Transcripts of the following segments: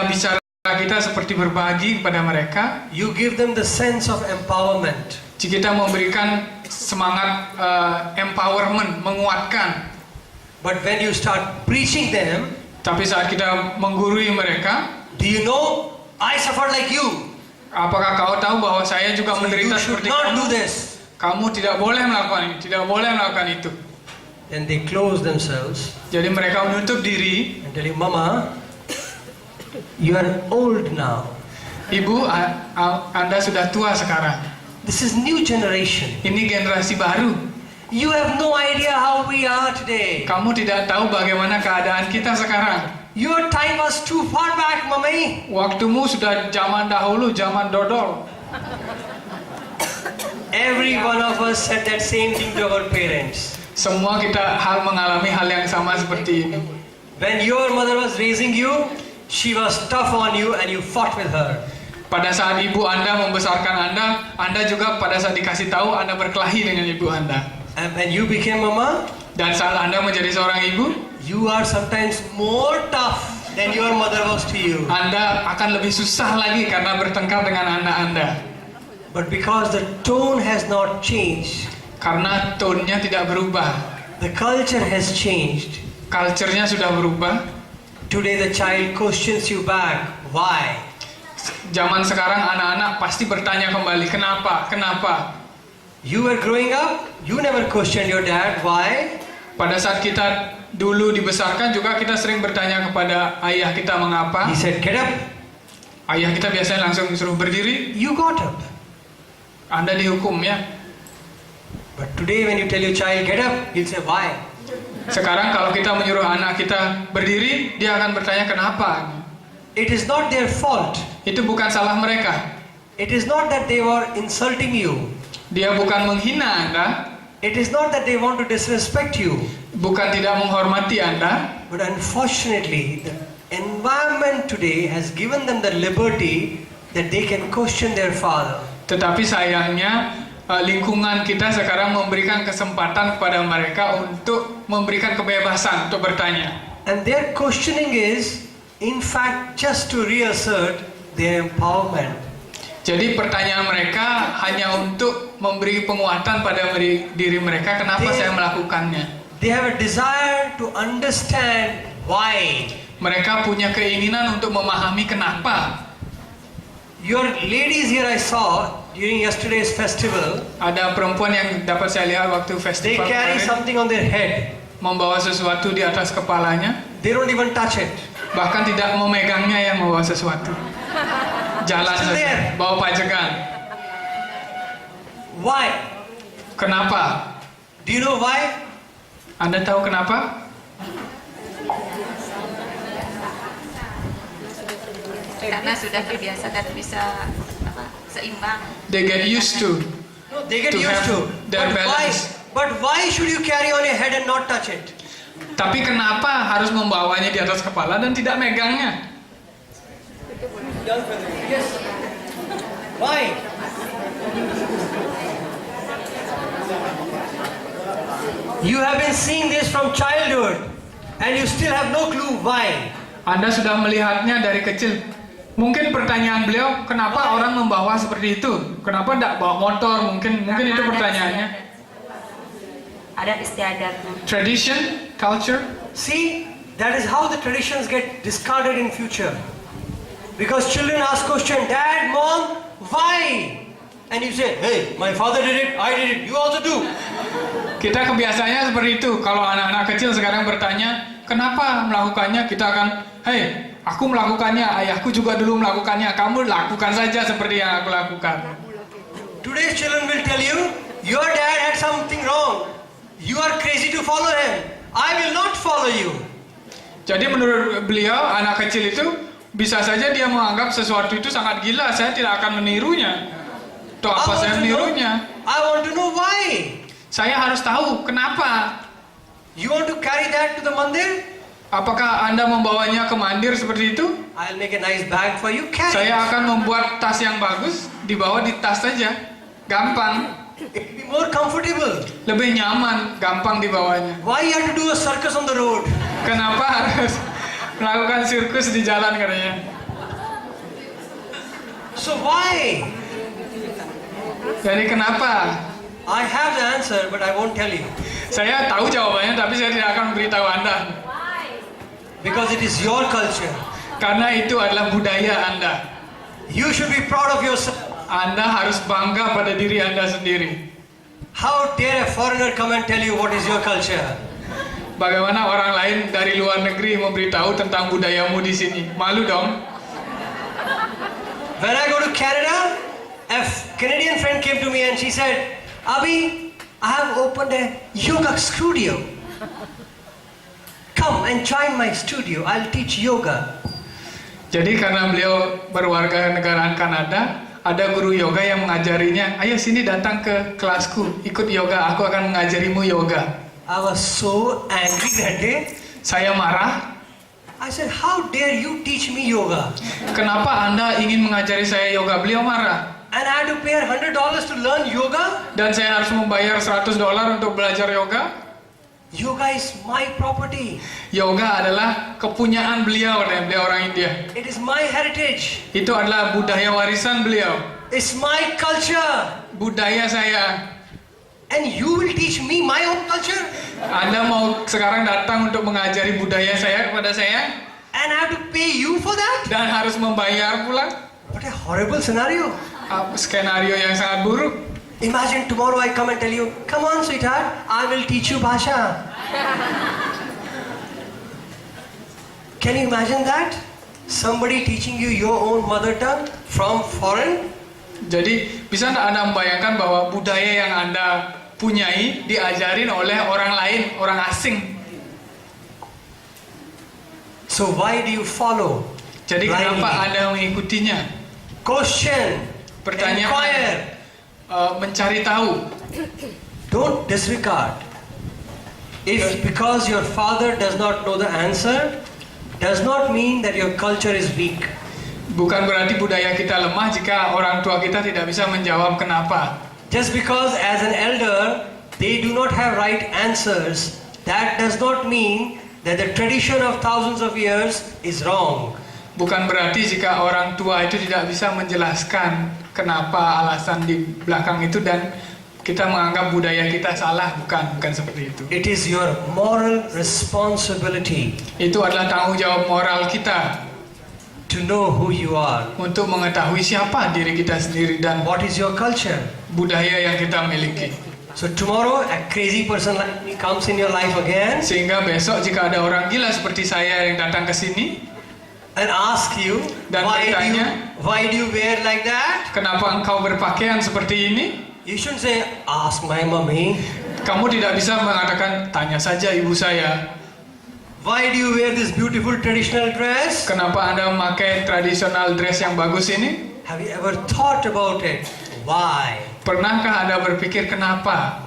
bicara kita seperti berbagi kepada mereka. You give them the sense of empowerment. Jika kita memberikan semangat empowerment, menguatkan. But when you start preaching them, Tapi saat kita menggurui mereka, do you know, I suffered like you. apakah kau tahu bahwa saya juga So you menderita should seperti not do kamu? this. Kamu tidak boleh melakukan ini, tidak boleh melakukan itu. Then they close themselves Jadi mereka menutup diri. and tell you, Mama, you are old now. Ibu, Anda sudah tua sekarang. This is new generation. Ini generasi baru. You have no idea how we are today. Kamu tidak tahu bagaimana keadaan kita sekarang. Your time was too far back, Mommy. Waktumu sudah zaman dahulu, zaman dodol. Every one of us said that same thing to our parents. Semua kita mengalami hal yang sama seperti ini. When your mother was raising you, she was tough on you and you fought with her. Pada saat ibu Anda membesarkan Anda juga pada saat dikasih tahu Anda berkelahi dengan ibu Anda. And when you became mama, Dan saat Anda menjadi seorang ibu, you are sometimes more tough than your mother was to you. Anda akan lebih susah lagi karena bertengkar dengan anak Anda. But because the tone has not changed, Karena tone-nya tidak berubah, the culture has changed. culture-nya sudah berubah. Today the child questions you back. Why? Zaman sekarang anak-anak pasti bertanya kembali, kenapa? Kenapa? You were growing up, you never questioned your dad. Why? Pada saat kita dulu dibesarkan juga kita sering bertanya kepada ayah kita mengapa. He said, get up. Ayah kita biasanya langsung suruh berdiri. You got up. Anda dihukum ya. But today when you tell your child, get up, he'll say, why? Sekarang kalau kita menyuruh anak kita berdiri, dia akan bertanya kenapa. It is not their fault. Itu bukan salah mereka. It is not that they were insulting you. Dia bukan menghina Anda, It is not that they want to disrespect you. bukan tidak menghormati Anda. But unfortunately, the environment today has given them the liberty that they can question their father. Tetapi sayangnya lingkungan kita sekarang memberikan kesempatan kepada mereka untuk memberikan kebebasan untuk bertanya. And their questioning is, in fact, just to reassert their empowerment. Jadi pertanyaan mereka hanya untuk memberi penguatan pada diri mereka, kenapa saya melakukannya. They have a desire to understand why. Mereka punya keinginan untuk memahami kenapa. Your ladies here I saw during yesterday's festival, Ada perempuan yang dapat saya lihat waktu they festival carry kemarin, something on their head. membawa sesuatu di atas kepalanya, They don't even touch it. bahkan tidak memegangnya yang membawa sesuatu. Jalan Still there. saja, bawa pajegan. Why? Kenapa? Do you know why? Anda tahu kenapa? Karena sudah terbiasa dan bisa seimbang. They get used to. No, they get To used have to. their But why? balance. But why should you carry on your head and not touch it? Tapi kenapa harus membawanya di atas kepala dan tidak megangnya? Yes. Why? You have been seeing this from childhood, and you still have no clue why. Anda sudah melihatnya dari kecil. Mungkin pertanyaan beliau, kenapa orang membawa seperti itu? Kenapa tidak bawa motor? Mungkin itu pertanyaannya. Adat istiadatnya. Tradition, culture. See, that is how the traditions get discarded in future. Because children ask question, Dad, Mom, why? And you say, hey, my father did it, I did it, you also do. Kita kebiasaannya seperti itu. Kalau anak-anak kecil sekarang bertanya, kenapa melakukannya? Kita akan, hey, aku melakukannya, ayahku juga dulu melakukannya, kamu lakukan saja seperti yang aku lakukan. Today's children will tell you, your dad had something wrong. You are crazy to follow him. I will not follow you. Jadi menurut beliau, anak kecil itu bisa saja dia menganggap sesuatu itu sangat gila, saya tidak akan menirunya. Tuh apa saya menirunya? I want to know why. Saya harus tahu kenapa. You want to carry that to the mandir? Apakah Anda membawanya ke mandir seperti itu? I'll make a nice bag for you. Carry. Saya akan membuat tas yang bagus, dibawa di tas saja. Gampang, It will be more comfortable. lebih nyaman, gampang dibawanya. Why you have to do a circus on the road? Kenapa harus melakukan sirkus di jalan katanya? So why? Jadi kenapa? I have the answer, but I won't tell you. Saya tahu jawabannya, tapi saya tidak akan beritahu Anda. Because it is your culture. Karena itu adalah budaya Anda. You should be proud of yourself. Anda harus bangga pada diri Anda sendiri. How dare a foreigner come and tell you what is your culture? Bagaimana orang lain dari luar negeri memberitahu tentang budayamu di sini? Malu dong. When I go to Canada, a Canadian friend came to me and she said, Abi, I have opened a yoga studio. Come and join my studio. I'll teach yoga. Jadi karena beliau berwarga negaraan Kanada, ada guru yoga yang mengajarinya, ayo sini datang ke kelasku, ikut yoga, aku akan mengajarimu yoga. I was so angry that day. Saya marah. I said, how dare you teach me yoga? Kenapa Anda ingin mengajari saya yoga? Beliau marah. And I had to pay $100 to learn yoga? Dan saya harus membayar $100 untuk belajar yoga? Yoga is my property. Yoga adalah kepunyaan beliau, beliau orang India. It is my heritage. Itu adalah budaya warisan beliau. It's my culture. Budaya saya. And you will teach me my own culture? Anda mau sekarang datang untuk mengajari budaya saya kepada saya? And I have to pay you for that? Dan harus membayar pula? What a horrible scenario. Skenario yang sangat buruk. Imagine tomorrow I come and tell you, come on sweetheart, I will teach you Bhasha. Can you imagine that? Somebody teaching you your own mother tongue from foreign? Jadi bisa tidak Anda membayangkan bahwa budaya yang Anda punyai diajarin oleh orang lain, orang asing? So why do you follow? Jadi blindly? kenapa Anda mengikutinya? Question, Pertanyaan. inquire. Mencari tahu. Don't disregard. If because your father does not know the answer, does not mean that your culture is weak. Bukan berarti budaya kita lemah jika orang tua kita tidak bisa menjawab kenapa. Just because as an elder they do not have right answers, that does not mean that the tradition of thousands of years is wrong. Bukan berarti jika orang tua itu tidak bisa menjelaskan kenapa alasan di belakang itu dan kita menganggap budaya kita salah, bukan seperti itu. It is your moral responsibility Itu adalah tanggung jawab moral kita to know who you are. untuk mengetahui siapa diri kita sendiri dan What is your culture? budaya yang kita miliki. So tomorrow a crazy person like me comes in your life again Sehingga besok jika ada orang gila seperti saya yang datang ke sini and ask you, Dan bertanya, why do you wear like that? kenapa engkau berpakaian seperti ini? You shouldn't say, ask my mommy. Kamu tidak bisa mengatakan, tanya saja ibu saya. Why do you wear this beautiful traditional dress? Kenapa Anda memakai tradisional dress yang bagus ini? Have you ever thought about it? Why? Pernahkah Anda berpikir kenapa?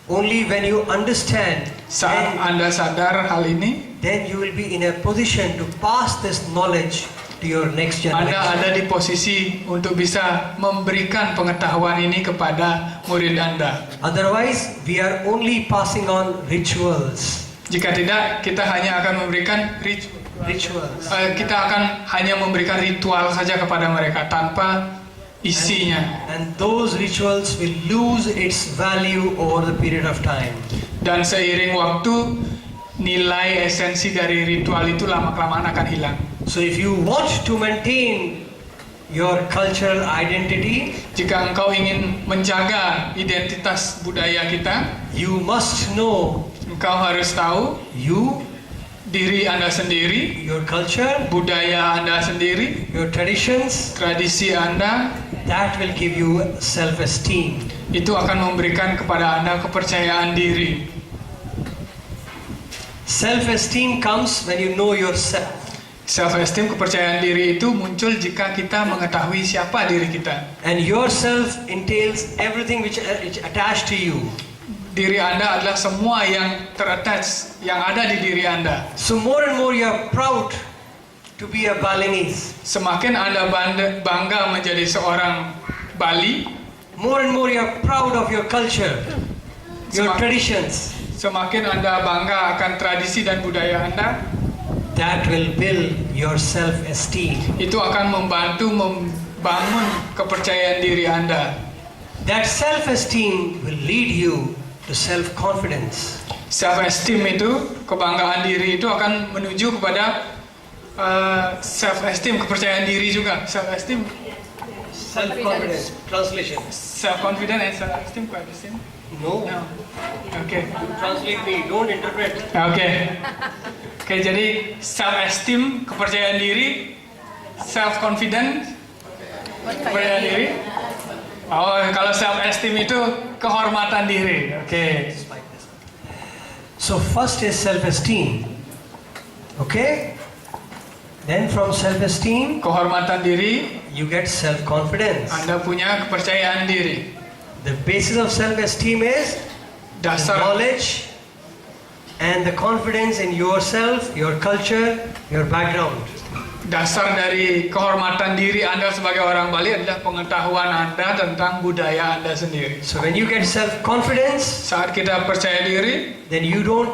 Only when you understand, Saat Anda sadar hal ini, then you will be in a position to pass this knowledge to your next Anda generation. ada di posisi untuk bisa memberikan pengetahuan ini kepada murid Anda. Otherwise, we are only passing on rituals. Jika tidak, kita hanya akan memberikan Rituals. kita akan hanya memberikan ritual saja kepada mereka tanpa isinya. And those rituals will lose its value over the period of time. Dan seiring waktu, nilai esensi dari ritual itu lama-kelamaan akan hilang. So if you want to maintain your cultural identity, Jika engkau ingin menjaga identitas budaya kita, you must know engkau harus tahu you, diri Anda sendiri, your culture, budaya Anda sendiri, your traditions. tradisi Anda. That will give you self-esteem. Itu akan memberikan kepada Anda kepercayaan diri. Self-esteem comes when you know yourself. Self-esteem, kepercayaan diri itu muncul jika kita mengetahui siapa diri kita. And yourself entails everything which is attached to you. Diri Anda adalah semua yang terattach, yang ada di diri Anda. So more and more you are proud to be a Balinese. Semakin Anda bangga menjadi seorang Bali, More and more you are proud of your culture, your traditions. semakin Anda bangga akan tradisi dan budaya Anda, That will build your self-esteem. itu akan membantu bangun kepercayaan diri Anda. That self-esteem will lead you to self-confidence. Self-esteem itu, kebanggaan diri itu akan menuju kepada self-esteem, kepercayaan diri juga. Self-esteem, Self-confidence. Translation. self-confidence and self-esteem quite the same. No. No. Oke. Translate me. Don't interpret. Oke. Oke, jadi self-esteem, kepercayaan diri, self-confidence, kepercayaan diri. Oh, kalau self-esteem itu kehormatan diri. Oke. So first is self-esteem. Okay? Then from self-esteem, Kehormatan diri, you get self-confidence. Anda punya kepercayaan diri. The basis of self-esteem is the Dasar knowledge and the confidence in yourself, your culture, your background. Dasar dari kehormatan diri Anda sebagai orang Bali adalah pengetahuan Anda tentang budaya Anda sendiri. So when you get self-confidence, Saat kita percaya diri, then you don't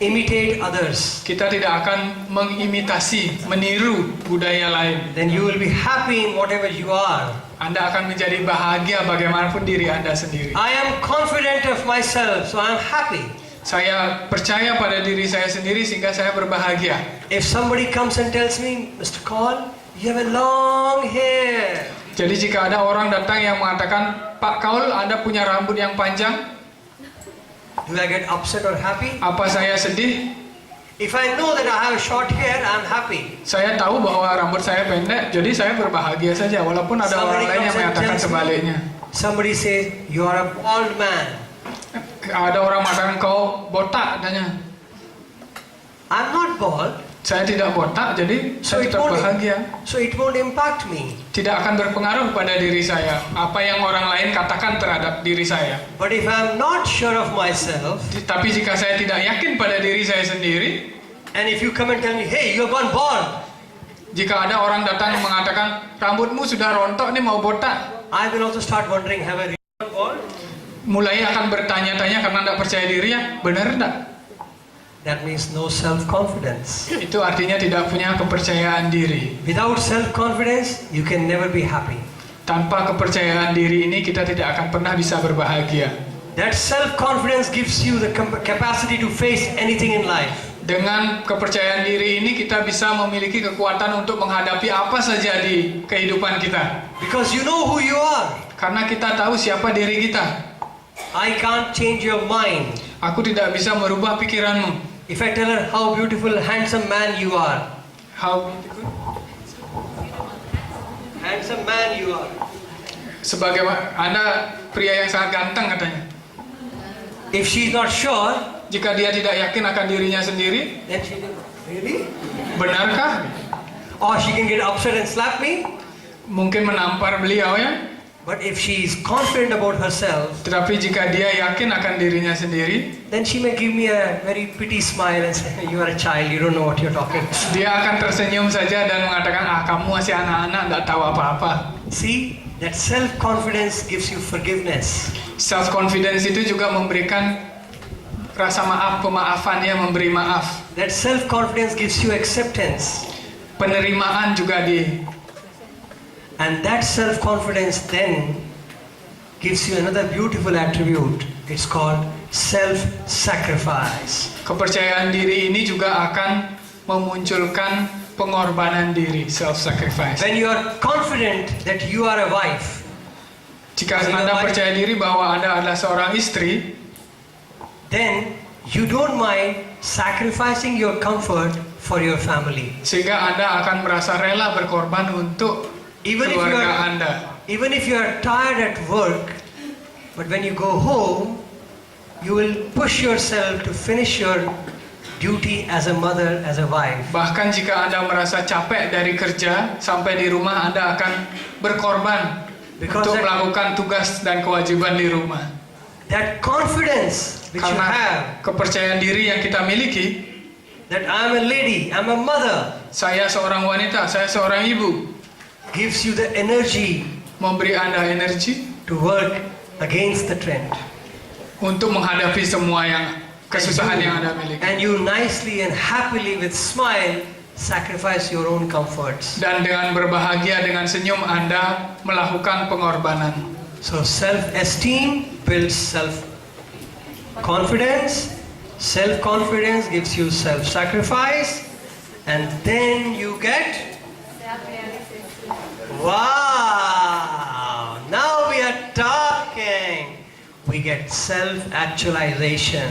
imitate others. kita tidak akan mengimitasi, meniru budaya lain. Then you will be happy in whatever you are. Anda akan menjadi bahagia bagaimanapun diri Anda sendiri. I am confident of myself, so I am happy. Saya percaya pada diri saya sendiri sehingga saya berbahagia. If somebody comes and tells me, Mr. Kaul, you have a long hair. Jadi jika ada orang datang yang mengatakan, Pak Kaul, Anda punya rambut yang panjang, Do I get upset or happy? apa saya sedih? If I know that I have short hair, I'm happy. Saya tahu bahwa rambut saya pendek, jadi saya berbahagia saja. Walaupun ada Somebody orang lain yang comes and mengatakan tells me- sebaliknya. Somebody says, you are a bald man. Ada orang mengatakan kau botak, katanya. I'm not bald, Saya tidak botak, jadi saya tetap bahagia. so it won't impact me. Tidak akan berpengaruh pada diri saya. Apa yang orang lain katakan terhadap diri saya. But if I'm not sure of myself, Tapi jika saya tidak yakin pada diri saya sendiri, and if you come and tell me, hey, you're gone bald, jika ada orang datang yang mengatakan rambutmu sudah rontok, nih mau botak, I will also start wondering, have I really gone bald? mulai akan bertanya-tanya karena tidak percaya diri ya, benar tidak? That means no self-confidence. Itu artinya tidak punya kepercayaan diri. Without self-confidence, you can never be happy. Tanpa kepercayaan diri ini kita tidak akan pernah bisa berbahagia. That self-confidence gives you the capacity to face anything in life. Dengan kepercayaan diri ini kita bisa memiliki kekuatan untuk menghadapi apa saja di kehidupan kita. Because you know who you are. Karena kita tahu siapa diri kita. I can't change your mind. Aku tidak bisa merubah pikiranmu. If I tell her how beautiful, handsome man you are. How Handsome man you are. sebagai Anda pria yang sangat ganteng katanya. If she's not sure, Jika dia tidak yakin akan dirinya sendiri, then she will, really? benarkah? Or she can get upset and slap me. Mungkin menampar beliau ya. But if she is confident about herself, Tetapi jika dia yakin akan dirinya sendiri, then she may give me a very pretty smile and say, you are a child, you don't know what you're talking. dia akan tersenyum saja dan mengatakan, kamu masih anak-anak, nggak tahu apa-apa. See, that self-confidence gives you forgiveness. Self-confidence itu juga memberikan rasa maaf, pemaafan, ya, memberi maaf. That self-confidence gives you acceptance. Penerimaan juga And that self-confidence then gives you another beautiful attribute. It's called self-sacrifice. kepercayaan diri ini juga akan memunculkan pengorbanan diri, self-sacrifice. When you are confident that you are a wife, Jika Anda percaya diri bahwa Anda adalah seorang istri, then you don't mind sacrificing your comfort for your family. sehingga Anda akan merasa rela berkorban untuk Even keluarga Anda. if you are tired at work, but when you go home, you will push yourself to finish your duty as a mother, as a wife. Bahkan jika Anda merasa capek dari kerja, sampai di rumah Anda akan berkorban Because untuk that- melakukan tugas dan kewajiban di rumah. That confidence which you have, Karena kepercayaan diri yang kita miliki, that I'm a lady, I'm a mother, saya seorang wanita, saya seorang ibu, gives you the energy memberi Anda energi to work against the trend. untuk menghadapi semua yang kesusahan yang Anda miliki. And you nicely and happily with smile sacrifice your own comforts. Dan dengan berbahagia dengan senyum Anda melakukan pengorbanan. So self-esteem builds self-confidence. Self-confidence gives you self-sacrifice. And then you get... Wow! Now we are talking. We get self-actualization.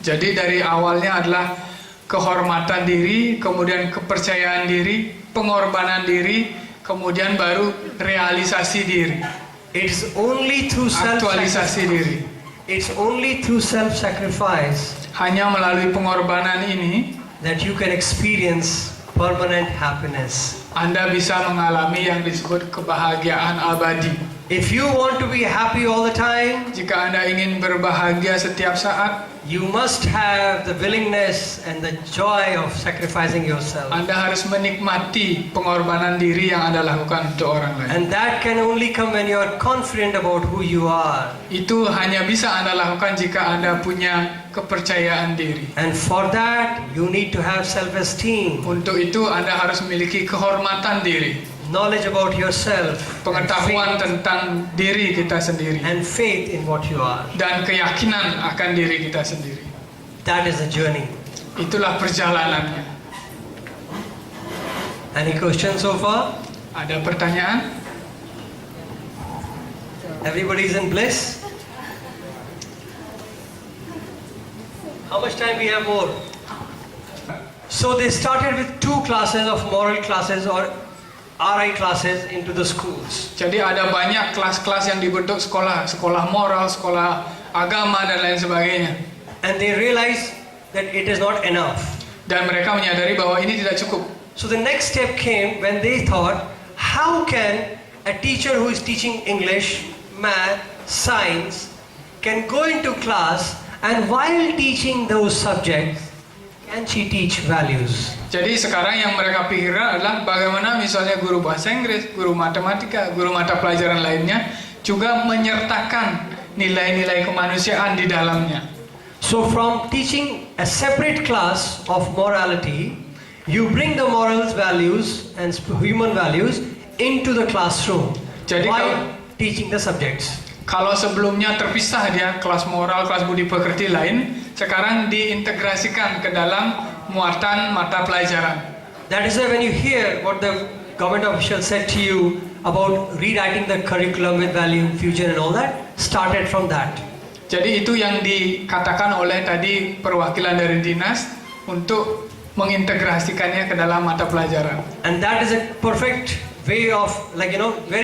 Jadi dari awalnya adalah kehormatan diri, kemudian kepercayaan diri, pengorbanan diri, kemudian baru realisasi diri, It's only through aktualisasi diri. It's only through self-sacrifice Hanya melalui pengorbanan ini that you can experience permanent happiness. Anda bisa mengalami yang disebut kebahagiaan abadi. If you want to be happy all the time, Jika Anda ingin berbahagia setiap saat, you must have the willingness and the joy of sacrificing yourself. Anda harus menikmati pengorbanan diri yang Anda lakukan untuk orang lain. And that can only come when you are confident about who you are. Itu hanya bisa Anda lakukan jika Anda punya kepercayaan diri. And for that, you need to have self-esteem, Untuk itu Anda harus memiliki kehormatan diri, knowledge about yourself, pengetahuan tentang diri kita sendiri, and faith in what you are. dan keyakinan akan diri kita sendiri. That is the journey. Itulah perjalanannya. Any questions so far? Ada pertanyaan? Everybody is in bliss? How much time we have more? So they started with 2 classes of moral classes or RI classes into the schools. Jadi ada banyak kelas-kelas yang dibentuk sekolah, sekolah moral, sekolah agama dan lain sebagainya. And they realized that it is not enough. Dan mereka menyadari bahwa ini tidak cukup. So the next step came when they thought, how can a teacher who is teaching English, math, science can go into class and while teaching those subjects, can she teach values? Jadi sekarang yang mereka pikirkan adalah bagaimana misalnya guru bahasa Inggris, guru matematika, guru mata pelajaran lainnya juga menyertakan nilai-nilai kemanusiaan di dalamnya. So from teaching a separate class of morality, you bring the morals, values and human values into the classroom Jadi while teaching the subjects. Kalau sebelumnya terpisah dia kelas moral, kelas budi pekerti lain, sekarang diintegrasikan ke dalam muatan mata pelajaran. That is why when you hear what the government official said to you about rewriting the curriculum with value, fusion and all that, started from that. Jadi itu yang dikatakan oleh tadi perwakilan dari dinas untuk mengintegrasikannya ke dalam mata pelajaran. And that is a perfect way of, like, very